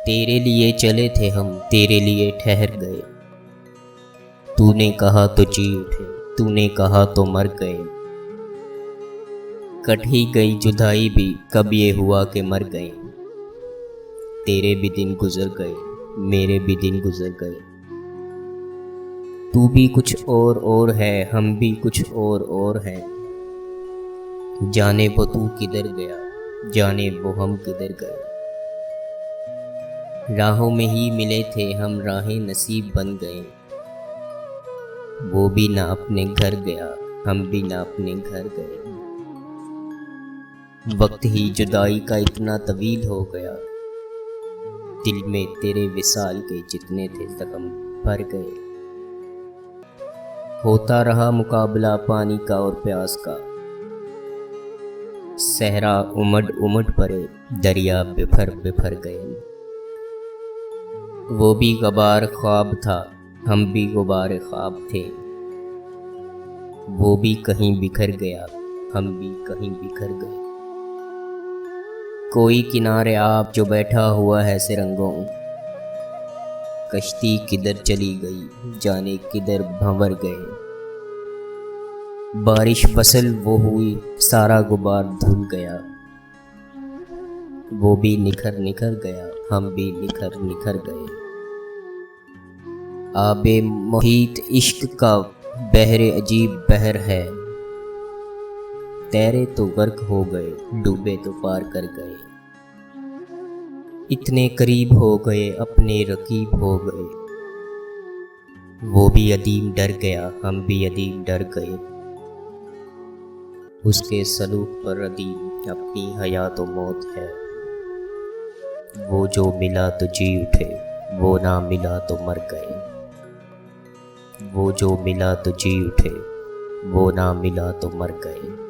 तेरे लिए चले थे हम, तेरे लिए ठहर गए। तूने कहा तो जी उठे, तूने कहा तो मर गए। कट ही गई जुदाई भी, कब ये हुआ कि मर गए। तेरे भी दिन गुजर गए, मेरे भी दिन गुजर गए। तू भी कुछ और है, हम भी कुछ और हैं। जाने वो तू किधर गया, जाने वो हम किधर गए। राहों में ही मिले थे हम, राहें नसीब बन गए। वो भी ना अपने घर गया, हम भी ना अपने घर गए। वक्त ही जुदाई का इतना तवील हो गया, दिल में तेरे विसाल के जितने थे जख्म भर गए। होता रहा मुकाबला पानी का और प्यास का, सहरा उमड़ उमड़ पड़े, दरिया बिफर बिफर गए। वो भी गबार ख्वाब था, हम भी गुबार ख्वाब थे। वो भी कहीं बिखर गया, हम भी कहीं बिखर गए। कोई किनारे आप जो बैठा हुआ है सिरंगों, कश्ती किधर चली गई, जाने किधर भंवर गए। बारिश फसल वो हुई, सारा गुबार धुल गया। वो भी निखर निखर गया, हम भी निखर निखर गए। आबे मोहित इश्क का बहरे अजीब बहर है। तैरे तो गर्क हो गए, डूबे तो पार कर गए। इतने करीब हो गए, अपने रकीब हो गए। वो भी अदीम डर गया, हम भी अदीम डर गए। उसके सलूक पर अदीम अपनी हयात और मौत है। वो जो मिला तो जी उठे, वो ना मिला तो मर गए। वो जो मिला तो जी उठे, वो ना मिला तो मर गए।